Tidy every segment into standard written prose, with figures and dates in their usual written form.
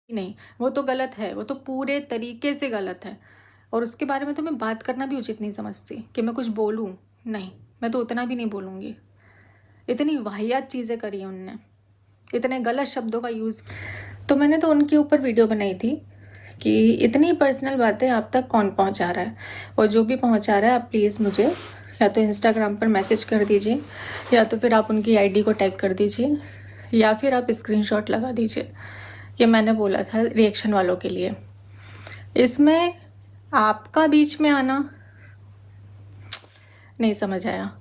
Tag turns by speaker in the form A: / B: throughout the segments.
A: नहीं, वो तो गलत है, वो तो पूरे तरीके से गलत है। और उसके बारे में तो मैं बात करना भी उचित नहीं समझती कि मैं कुछ बोलूँ। नहीं, मैं तो उतना भी नहीं बोलूँगी। इतनी वाहियात चीज़ें करी हैं उनने, इतने गलत शब्दों का यूज़। तो मैंने तो उनके ऊपर वीडियो बनाई थी कि इतनी पर्सनल बातें आप तक कौन पहुंचा रहा है, और जो भी पहुंचा रहा है आप प्लीज़ मुझे या तो इंस्टाग्राम पर मैसेज कर दीजिए, या तो फिर आप उनकी आईडी को टैग कर दीजिए, या फिर आप स्क्रीनशॉट लगा दीजिए। ये मैंने बोला था रिएक्शन वालों के लिए। इसमें आपका बीच में आना नहीं समझ आया,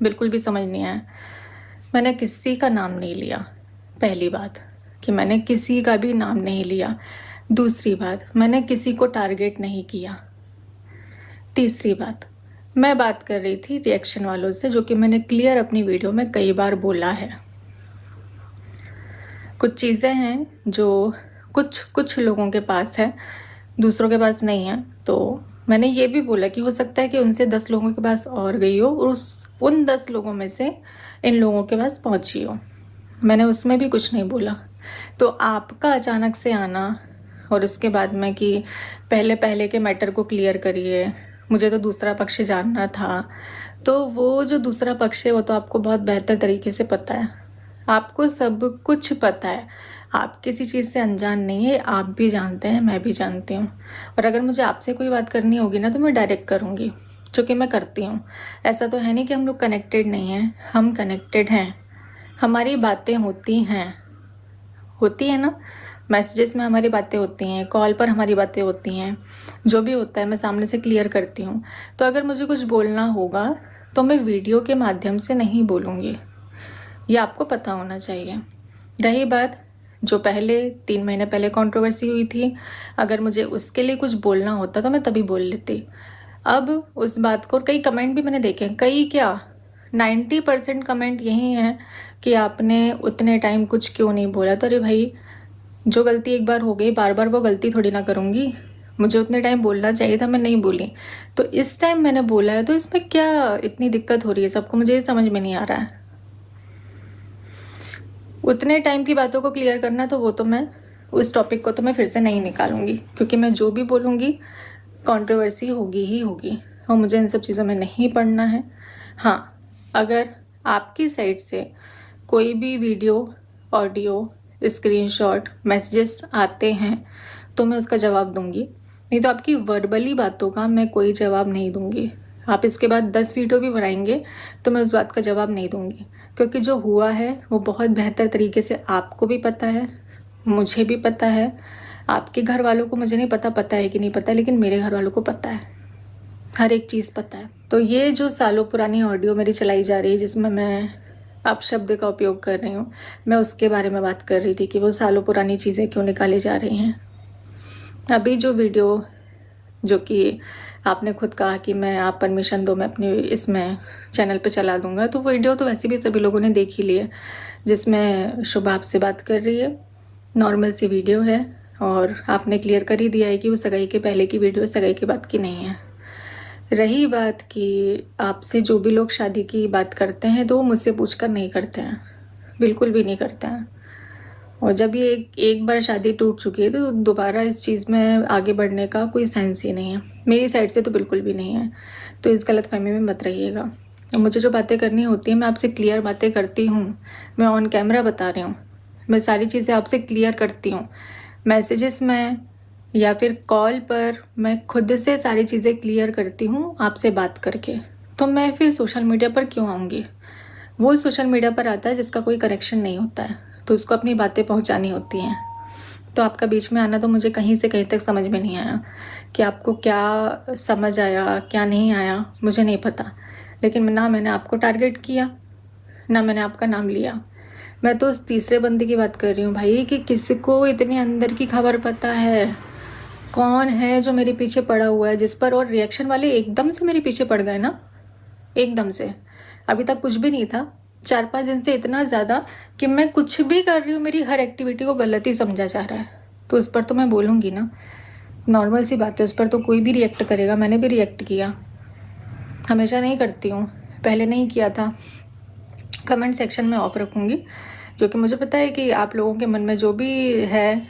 A: बिल्कुल भी समझ नहीं आया। मैंने किसी का नाम नहीं लिया, पहली बात कि मैंने किसी का भी नाम नहीं लिया। दूसरी बात, मैंने किसी को टारगेट नहीं किया। तीसरी बात, मैं बात कर रही थी रिएक्शन वालों से, जो कि मैंने क्लियर अपनी वीडियो में कई बार बोला है। कुछ चीज़ें हैं जो कुछ लोगों के पास है, दूसरों के पास नहीं है। तो मैंने ये भी बोला कि हो सकता है कि उनसे 10 लोगों के पास और गई हो, और उन 10 लोगों में से इन लोगों के पास पहुंची हो। मैंने उसमें भी कुछ नहीं बोला। तो आपका अचानक से आना और उसके बाद में कि पहले पहले के मैटर को क्लियर करिए, मुझे तो दूसरा पक्ष जानना था। तो वो जो दूसरा पक्ष है वो तो आपको बहुत बेहतर तरीके से पता है, आपको सब कुछ पता है, आप किसी चीज़ से अनजान नहीं है। आप भी जानते हैं, मैं भी जानती हूँ। और अगर मुझे आपसे कोई बात करनी होगी ना तो मैं डायरेक्ट करूँगी, जो कि मैं करती हूँ। ऐसा तो है नहीं कि हम लोग कनेक्टेड नहीं हैं, हम कनेक्टेड हैं। हमारी बातें होती है ना, मैसेजेस में हमारी बातें होती हैं, कॉल पर हमारी बातें होती हैं। जो भी होता है मैं सामने से क्लियर करती हूँ। तो अगर मुझे कुछ बोलना होगा तो मैं वीडियो के माध्यम से नहीं बोलूँगी, ये आपको पता होना चाहिए। रही बात जो पहले 3 महीने पहले कंट्रोवर्सी हुई थी, अगर मुझे उसके लिए कुछ बोलना होता तो मैं तभी बोल लेती। अब उस बात को, कई कमेंट भी मैंने देखे, कई क्या 90% कमेंट यही हैं कि आपने उतने टाइम कुछ क्यों नहीं बोला। तो अरे भाई, जो गलती एक बार हो गई, बार बार वो गलती थोड़ी ना करूँगी। मुझे उतने टाइम बोलना चाहिए था, मैं नहीं बोली। तो इस टाइम मैंने बोला है, तो इसमें क्या इतनी दिक्कत हो रही है सबको, मुझे ये समझ में नहीं आ रहा है। उतने टाइम की बातों को क्लियर करना, तो वो तो मैं उस टॉपिक को तो मैं फिर से नहीं निकालूंगी, क्योंकि मैं जो भी बोलूँगी कंट्रोवर्सी होगी ही होगी, और मुझे इन सब चीज़ों में नहीं पड़ना है। हाँ, अगर आपकी साइड से कोई भी वीडियो, ऑडियो, स्क्रीनशॉट, मैसेजेस आते हैं तो मैं उसका जवाब दूंगी, नहीं तो आपकी वर्बली बातों का मैं कोई जवाब नहीं दूंगी। आप इसके बाद 10 वीडियो भी बनाएंगे तो मैं उस बात का जवाब नहीं दूंगी, क्योंकि जो हुआ है वो बहुत बेहतर तरीके से आपको भी पता है, मुझे भी पता है। आपके घर वालों को मुझे नहीं पता, पता है कि नहीं पता, लेकिन मेरे घर वालों को पता है, हर एक चीज़ पता है। तो ये जो सालों पुरानी ऑडियो मेरी चलाई जा रही है, जिसमें मैं अपशब्द का उपयोग कर रही हूँ, मैं उसके बारे में बात कर रही थी कि वो सालों पुरानी चीज़ें क्यों निकाली जा रही हैं। अभी जो वीडियो, जो कि आपने खुद कहा कि मैं, आप परमिशन दो मैं अपनी इसमें चैनल पे चला दूंगा, तो वीडियो तो वैसे भी सभी लोगों ने देख ही ली है, जिसमें शुभा आपसे बात कर रही है। नॉर्मल सी वीडियो है, और आपने क्लियर कर ही दिया है कि वो सगाई के पहले की वीडियो, सगाई की बात की नहीं है। रही बात कि आपसे जो भी लोग शादी की बात करते हैं तो वो मुझसे पूछकर नहीं करते हैं, बिल्कुल भी नहीं करते हैं। और जब ये एक बार शादी टूट चुकी है तो दोबारा इस चीज़ में आगे बढ़ने का कोई सेंस ही नहीं है, मेरी साइड से तो बिल्कुल भी नहीं है। तो इस गलतफहमी में मत रहिएगा। और मुझे जो बातें करनी होती हैं मैं आपसे क्लियर बातें करती हूँ, मैं ऑन कैमरा बता रही हूँ, मैं सारी चीज़ें आपसे क्लियर करती हूँ। मैसेजेस में या फिर कॉल पर मैं खुद से सारी चीज़ें क्लियर करती हूँ आपसे बात करके। तो मैं फिर सोशल मीडिया पर क्यों आऊँगी? वो सोशल मीडिया पर आता है जिसका कोई करेक्शन नहीं होता है, तो उसको अपनी बातें पहुंचानी होती हैं। तो आपका बीच में आना तो मुझे कहीं से कहीं तक समझ में नहीं आया कि आपको क्या समझ आया क्या नहीं आया, मुझे नहीं पता। लेकिन ना मैंने आपको टारगेट किया, ना मैंने आपका नाम लिया। मैं तो उस तीसरे बंदे की बात कर रही हूँ भाई, कि किसी को इतनी अंदर की खबर पता है, कौन है जो मेरे पीछे पड़ा हुआ है, जिस पर, और रिएक्शन वाले एकदम से मेरे पीछे पड़ गए ना, एकदम से। अभी तक कुछ भी नहीं था, 4-5 दिन से इतना ज़्यादा कि मैं कुछ भी कर रही हूँ मेरी हर एक्टिविटी को गलत ही समझा जा रहा है। तो उस पर तो मैं बोलूँगी ना, नॉर्मल सी बात है, उस पर तो कोई भी रिएक्ट करेगा। मैंने भी रिएक्ट किया, हमेशा नहीं करती हूँ, पहले नहीं किया था। कमेंट सेक्शन में ऑफ रखूँगी, क्योंकि मुझे पता है कि आप लोगों के मन में जो भी है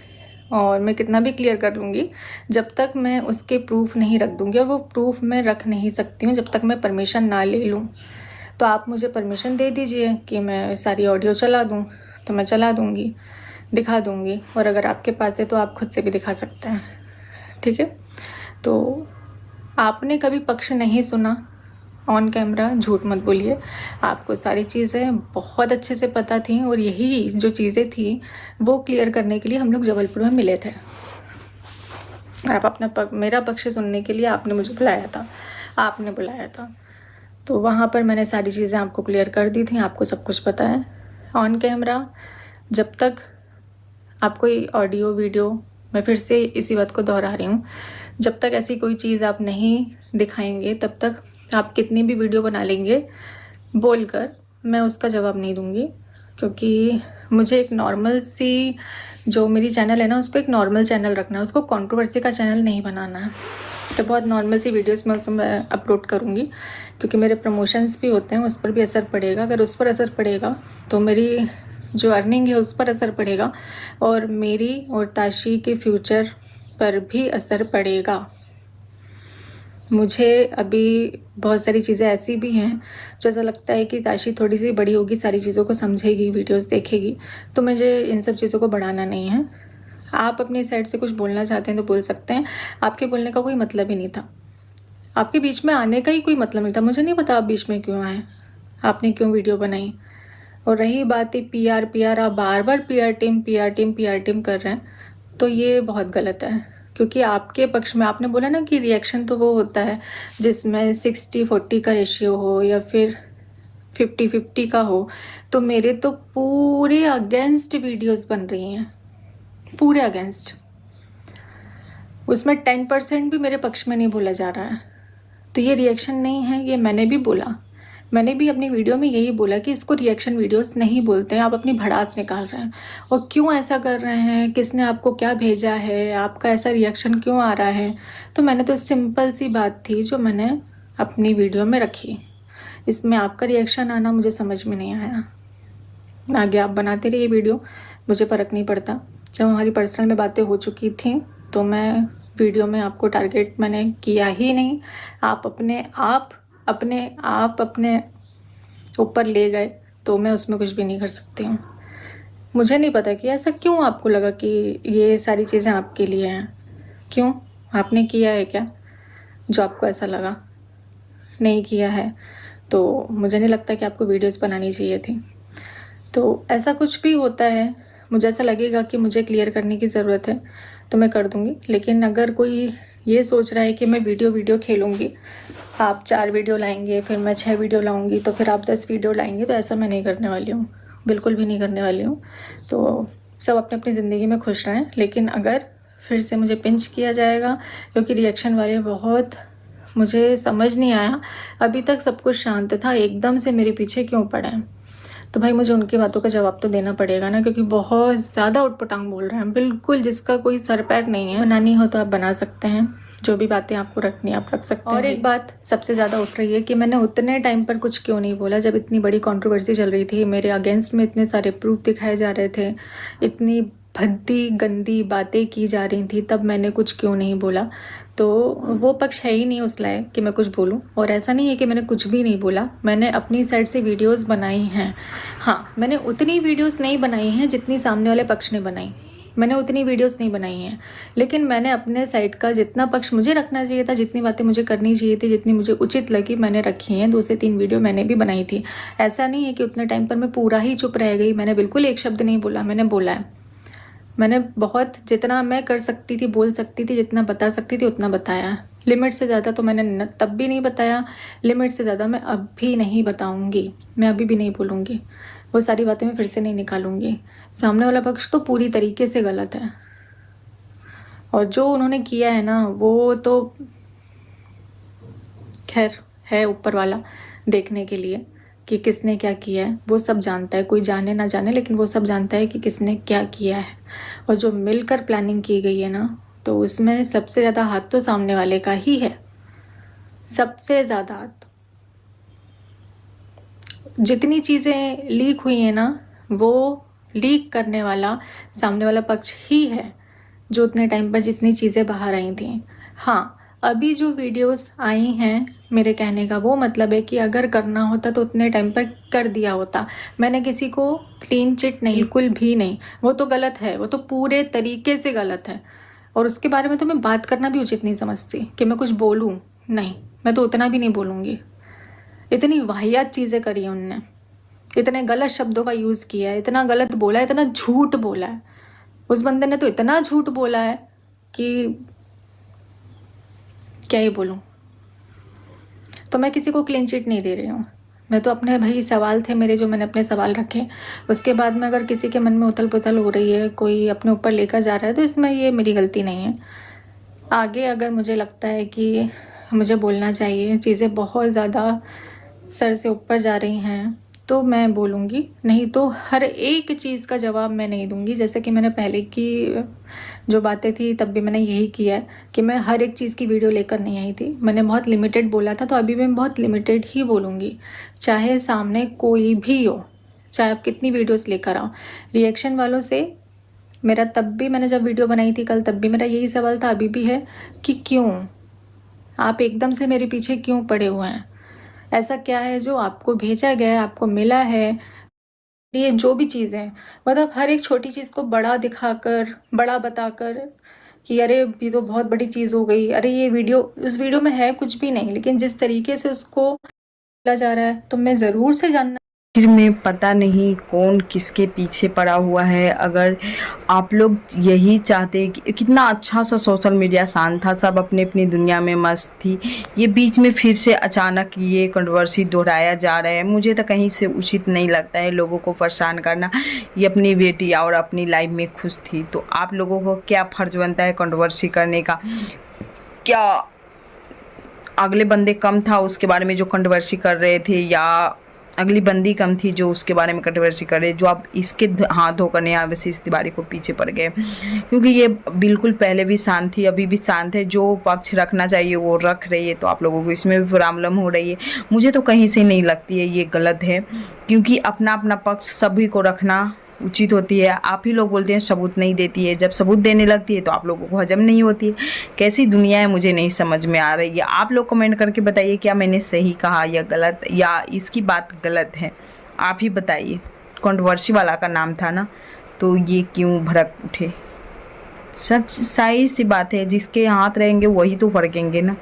A: और मैं कितना भी क्लियर कर लूँगी, जब तक मैं उसके प्रूफ नहीं रख दूँगी, और वो प्रूफ मैं रख नहीं सकती हूँ जब तक मैं परमिशन ना ले लूँ। तो आप मुझे परमिशन दे दीजिए कि मैं सारी ऑडियो चला दूँ, तो मैं चला दूँगी, दिखा दूँगी। और अगर आपके पास है तो आप खुद से भी दिखा सकते हैं, ठीक है। तो आपने कभी पक्ष नहीं सुना ऑन कैमरा, झूठ मत बोलिए। आपको सारी चीज़ें बहुत अच्छे से पता थी, और यही जो चीज़ें थी वो क्लियर करने के लिए हम लोग जबलपुर में मिले थे। आप अपना मेरा पक्ष सुनने के लिए आपने मुझे बुलाया था, आपने बुलाया था। तो वहाँ पर मैंने सारी चीज़ें आपको क्लियर कर दी थी, आपको सब कुछ पता है ऑन कैमरा। जब तक आप कोई ऑडियो वीडियो, मैं फिर से इसी बात को दोहरा रही हूँ, जब तक ऐसी कोई चीज़ आप नहीं दिखाएंगे तब तक आप कितनी भी वीडियो बना लेंगे बोलकर, मैं उसका जवाब नहीं दूँगी। क्योंकि मुझे एक नॉर्मल सी, जो मेरी चैनल है ना, उसको एक नॉर्मल चैनल रखना है, उसको कंट्रोवर्सी का चैनल नहीं बनाना है। तो बहुत नॉर्मल सी वीडियोस मैं उसमें अपलोड करूँगी, क्योंकि मेरे प्रमोशंस भी होते हैं, उस पर भी असर पड़ेगा। अगर उस पर असर पड़ेगा तो मेरी जो अर्निंग है उस पर असर पड़ेगा, और मेरी और ताशी के फ्यूचर पर भी असर पड़ेगा। मुझे अभी बहुत सारी चीज़ें ऐसी भी हैं जो ऐसा लगता है कि ताशी थोड़ी सी बड़ी होगी, सारी चीज़ों को समझेगी, वीडियोस देखेगी, तो मुझे इन सब चीज़ों को बढ़ाना नहीं है। आप अपनी साइड से कुछ बोलना चाहते हैं तो बोल सकते हैं, आपके बोलने का कोई मतलब ही नहीं था, आपके बीच में आने का ही कोई मतलब नहीं था। मुझे नहीं पता आप बीच में क्यों आए, आपने क्यों वीडियो बनाई। और रही बात है पीआर, आप बार बार पीआर टीम कर रहे हैं, तो ये बहुत गलत है। क्योंकि आपके पक्ष में आपने बोला ना कि रिएक्शन तो वो होता है जिसमें 60-40 का रेशियो हो या फिर 50-50 का हो, तो मेरे तो पूरे अगेंस्ट वीडियोस बन रही हैं, पूरे अगेंस्ट। उसमें 10% भी मेरे पक्ष में नहीं बोला जा रहा है। तो ये रिएक्शन नहीं है, ये मैंने भी बोला, मैंने भी अपनी वीडियो में यही बोला कि इसको रिएक्शन वीडियोस नहीं बोलते हैं, आप अपनी भड़ास निकाल रहे हैं। और क्यों ऐसा कर रहे हैं, किसने आपको क्या भेजा है, आपका ऐसा रिएक्शन क्यों आ रहा है। तो मैंने तो सिंपल सी बात थी जो मैंने अपनी वीडियो में रखी, इसमें आपका रिएक्शन आना मुझे समझ में नहीं आया। आगे आप बनाते रहिए वीडियो, मुझे फ़र्क नहीं पड़ता। जब हमारी पर्सनल में बातें हो चुकी थी तो मैं वीडियो में आपको टारगेट मैंने किया ही नहीं। आप अपने ऊपर ले गए, तो मैं उसमें कुछ भी नहीं कर सकती हूँ। मुझे नहीं पता कि ऐसा क्यों आपको लगा कि ये सारी चीज़ें आपके लिए हैं। क्यों, आपने किया है क्या जो आपको ऐसा लगा? नहीं किया है तो मुझे नहीं लगता कि आपको वीडियोस बनानी चाहिए थी। तो ऐसा कुछ भी होता है, मुझे ऐसा लगेगा कि मुझे क्लियर करने की ज़रूरत है तो मैं कर दूँगी। लेकिन अगर कोई ये सोच रहा है कि मैं वीडियो खेलूँगी, आप 4 वीडियो लाएंगे, फिर मैं 6 वीडियो लाऊंगी, तो फिर आप 10 वीडियो लाएंगे, तो ऐसा मैं नहीं करने वाली हूँ, बिल्कुल भी नहीं करने वाली हूँ। तो सब अपनी अपनी ज़िंदगी में खुश रहें। लेकिन अगर फिर से मुझे पिंच किया जाएगा, क्योंकि रिएक्शन वाले बहुत, मुझे समझ नहीं आया, अभी तक सब कुछ शांत था, एकदम से मेरे पीछे क्यों पड़े हैं। तो भाई मुझे उनकी बातों का जवाब तो देना पड़ेगा ना, क्योंकि बहुत ज़्यादा उटपटांग बोल रहे हैं, बिल्कुल जिसका कोई सर पैर नहीं है। बनानी हो तो आप बना सकते हैं, जो भी बातें आपको रखनी है आप रख सकते हैं। और एक बात सबसे ज़्यादा उठ रही है कि मैंने उतने टाइम पर कुछ क्यों नहीं बोला, जब इतनी बड़ी कंट्रोवर्सी चल रही थी, मेरे अगेंस्ट में इतने सारे प्रूफ दिखाए जा रहे थे, इतनी भद्दी गंदी बातें की जा रही थी, तब मैंने कुछ क्यों नहीं बोला। तो वो पक्ष है ही नहीं उस लायक कि मैं कुछ बोलूं। और ऐसा नहीं है कि मैंने कुछ भी नहीं बोला, मैंने अपनी साइड से वीडियोस बनाई हैं। हाँ, मैंने उतनी वीडियोस नहीं बनाई हैं जितनी सामने वाले पक्ष ने बनाई, मैंने उतनी वीडियोस नहीं बनाई हैं। लेकिन मैंने अपने साइड का जितना पक्ष मुझे रखना चाहिए था, जितनी बातें मुझे करनी चाहिए थी, जितनी मुझे उचित लगी, मैंने रखी हैं। 2 से 3 वीडियो मैंने भी बनाई थी। ऐसा नहीं है कि उतने टाइम पर मैं पूरा ही चुप रह गई, मैंने बिल्कुल एक शब्द नहीं बोला, मैंने बोला है। मैंने बहुत, जितना मैं कर सकती थी, बोल सकती थी, जितना बता सकती थी उतना बताया। लिमिट से ज़्यादा तो मैंने तब भी नहीं बताया, लिमिट से ज़्यादा मैं अब भी नहीं बताऊंगी, मैं अभी भी नहीं बोलूँगी। वो सारी बातें मैं फिर से नहीं निकालूंगी। सामने वाला पक्ष तो पूरी तरीके से गलत है, और जो उन्होंने किया है ना, वो तो खैर है ऊपर वाला देखने के लिए कि किसने क्या किया है, वो सब जानता है। कोई जाने ना जाने, लेकिन वो सब जानता है कि किसने क्या किया है। और जो मिलकर प्लानिंग की गई है ना, तो उसमें सबसे ज़्यादा हाथ तो सामने वाले का ही है, सबसे ज़्यादा हाथ। जितनी चीज़ें लीक हुई हैं ना, वो लीक करने वाला सामने वाला पक्ष ही है, जो उतने टाइम पर जितनी चीज़ें बाहर आई थी। हाँ, अभी जो वीडियोस आई हैं, मेरे कहने का वो मतलब है कि अगर करना होता तो उतने टाइम पर कर दिया होता। मैंने किसी को क्लीन चिट नहीं, बिल्कुल भी नहीं। वो तो गलत है, वो तो पूरे तरीके से गलत है। और उसके बारे में तो मैं बात करना भी उचित नहीं समझती कि मैं कुछ बोलूँ। नहीं, मैं तो उतना भी नहीं बोलूँगी। इतनी वाहियात चीज़ें करी हैं उनने, इतने गलत शब्दों का यूज़ किया है, इतना गलत बोला है, इतना झूठ बोला है। उस बंदे ने तो इतना झूठ बोला है कि क्या ही बोलूँ। तो मैं किसी को क्लीन चिट नहीं दे रही हूँ। मैं तो अपने भाई सवाल थे मेरे जो मैंने अपने सवाल रखे, उसके बाद में अगर किसी के मन में उथल पुथल हो रही है, कोई अपने ऊपर लेकर जा रहा है, तो इसमें ये मेरी गलती नहीं है। आगे अगर मुझे लगता है कि मुझे बोलना चाहिए, चीज़ें बहुत ज़्यादा सर से ऊपर जा रही हैं, तो मैं बोलूँगी, नहीं तो हर एक चीज़ का जवाब मैं नहीं दूँगी। जैसे कि मैंने पहले की जो बातें थी तब भी मैंने यही किया है कि मैं हर एक चीज़ की वीडियो लेकर नहीं आई थी। मैंने बहुत लिमिटेड बोला था, तो अभी मैं बहुत लिमिटेड ही बोलूँगी, चाहे सामने कोई भी हो, चाहे आप कितनी वीडियोज़ लेकर आओ। रिएक्शन वालों से मेरा तब भी, मैंने जब वीडियो बनाई थी कल, तब भी मेरा यही सवाल था, अभी भी है कि क्यों आप एकदम से मेरे पीछे क्यों पड़े हुए हैं? ऐसा क्या है जो आपको भेजा गया है, आपको मिला है? ये जो भी चीज़ें हैं, मतलब हर एक छोटी चीज़ को बड़ा दिखाकर, बड़ा बताकर कि अरे ये तो बहुत बड़ी चीज़ हो गई, अरे ये वीडियो, उस वीडियो में है कुछ भी नहीं, लेकिन जिस तरीके से उसको बोला जा रहा है, तो मैं ज़रूर से जानना।
B: आखिर में पता नहीं कौन किसके पीछे पड़ा हुआ है। अगर आप लोग यही चाहते कि कितना अच्छा सा सोशल मीडिया शांत था, सब अपनी अपनी दुनिया में मस्त थी, ये बीच में फिर से अचानक ये कंट्रोवर्सी दोहराया जा रहा है। मुझे तो कहीं से उचित नहीं लगता है लोगों को परेशान करना। ये अपनी बेटी और अपनी लाइफ में खुश थी, तो आप लोगों को क्या फ़र्ज बनता है कंट्रोवर्सी करने का? क्या अगले बंदे कम था उसके बारे में जो कंट्रोवर्सी कर रहे थे, या अगली बंदी कम थी जो उसके बारे में कंट्रोवर्सी करे? जो आप इसके हाथ धोकर नेहा आशीष तिवारी को पीछे पड़ गए, क्योंकि ये बिल्कुल पहले भी शांत थी, अभी भी शांत है। जो पक्ष रखना चाहिए वो रख रही है, तो आप लोगों को इसमें भी प्रॉब्लम हो रही है। मुझे तो कहीं से नहीं लगती है ये गलत है, क्योंकि अपना अपना पक्ष सभी को रखना उचित होती है। आप ही लोग बोलते हैं सबूत नहीं देती है, जब सबूत देने लगती है तो आप लोगों को हजम नहीं होती है। कैसी दुनिया है मुझे नहीं समझ में आ रही है। आप लोग कमेंट करके बताइए क्या मैंने सही कहा या गलत, या इसकी बात गलत है, आप ही बताइए। कंट्रोवर्सी वाला का नाम था ना, तो ये क्यों भड़क उठे? सच, सही सी बात है, जिसके हाथ रहेंगे वही तो भड़केंगे ना।